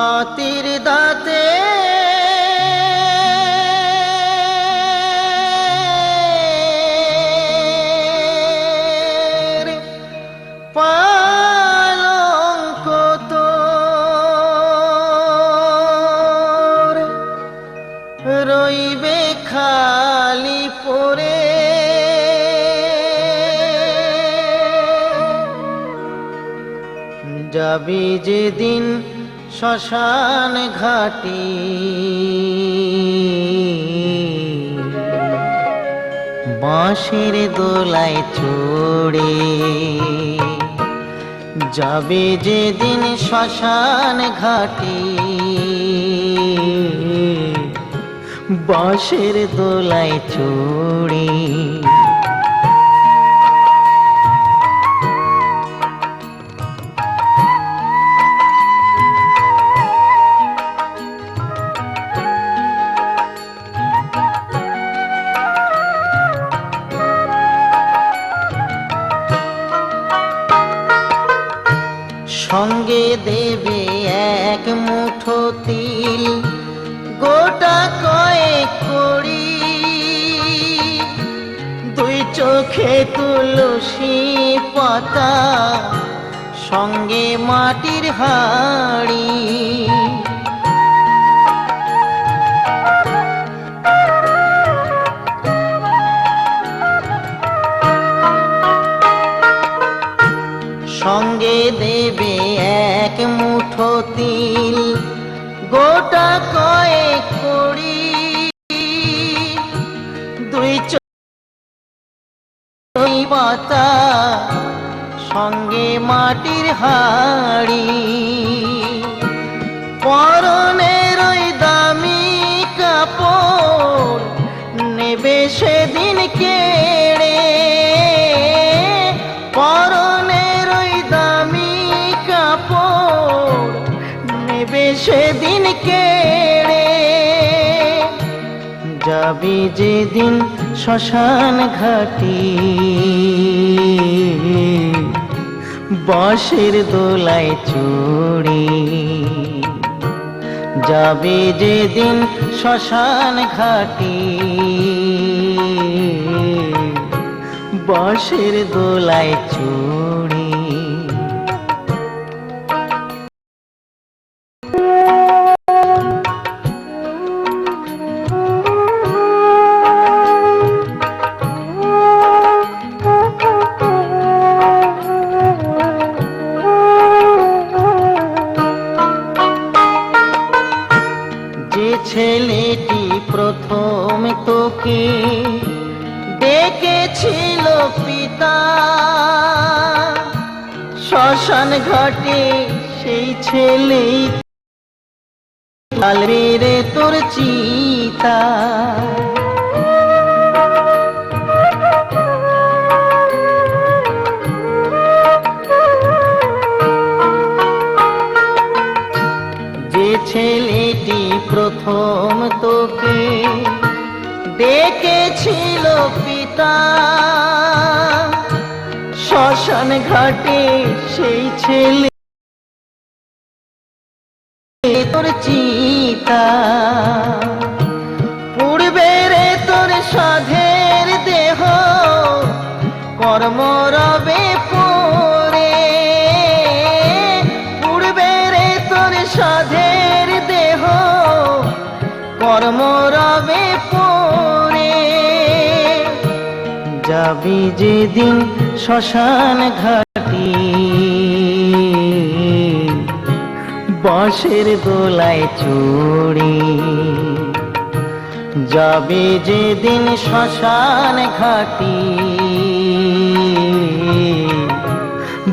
হাতির দাঁতে পালঙ্ক তোর রইবে খালি পড়ে, যাবি যেদিন শ্মশান ঘাটি বাঁশের দোলায় চড়ে, যাবে যেদিন শ্মশান ঘাটি বাঁশের দোলায় চড়ে। সঙ্গে দেবে এক মুঠো তিল, গোটা কয়েক কড়ি, দুই চোখে তুলসী পাতা, সঙ্গে মাটির হাঁড়ি। সঙ্গে দেবে এক মুঠো তিল, গোটা কয়েক কড়ি, দুই চোখে পাতা, সঙ্গে মাটির হাঁড়ি। পরনের ওই দামি কাপড় নেবে সেদিন কেড়ে, পরনের ওই দামি কাপড় নেবে সেদিন কেড়ে, যাবি যেদিন শ্মশান ঘাটি বাঁশের দোলায় চড়ে, যাবে যেদিন শ্মশান ঘাটি বাঁশের দোলায় চড়ে। যে ছেলেটি প্রথম তোকে ডেকেছিল পিতা, শ্মশান ঘাটে সেই ছেলেই জ্বালবে রে তোর চিতা। যে ছেলেটি প্রথম তোকে ডেকেছিল পিতা, শ্মশান ঘাটে সেই ছেলে তোর চিতা। পুড়বে রে তোর সাধের দেহ কর্ম রবে পড়ে, পুড়বে রে তোর সাধের দেহ কর্ম রবে পড়ে, যাবি যেদিন শ্মশান ঘাটি বাঁশের দোলায় চড়ে, যাবে যেদিন শ্মশান ঘাটি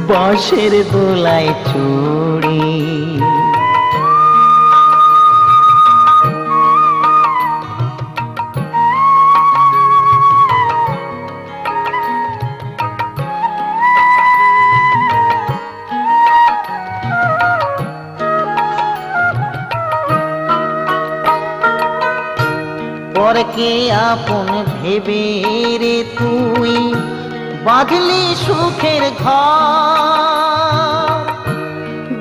বাঁশের দোলায় চড়ে। পরকে আপন ভেবে রে তুই বাঁধলি সুখের ঘর,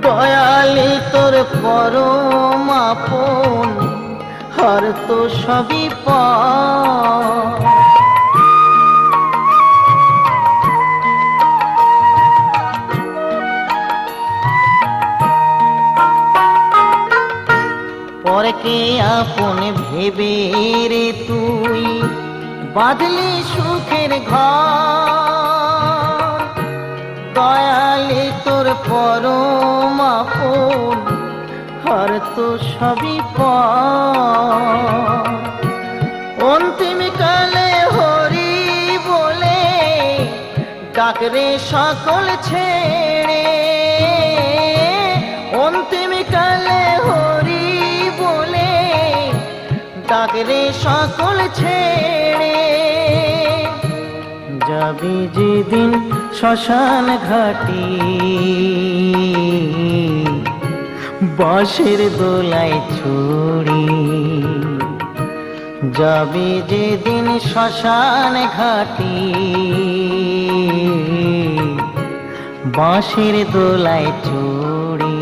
দয়ালি তোর পরম আপন, আর তো সবই পর। পরকে আপন ভেবে রে তুই বাঁধলি সুখের ঘর, দয়ালে তোর পরম আপন, আর তো সবই পর। অন্তিম কালে হরি বলে ডাকরে সকল ছেড়ে, অন্তিম কালে হরি বলে ডাকরে সকল ছেড়ে। যাবি যেদিন শ্মশান ঘাটি, বাঁশের দোলায় ছুড়ি, যাবি যেদিন শ্মশান ঘাটি, বাঁশের দোলায় ছুড়ি,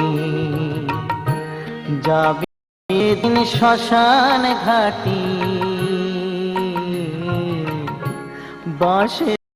যাবি যেদিন শ্মশান ঘাটি, বাঁশের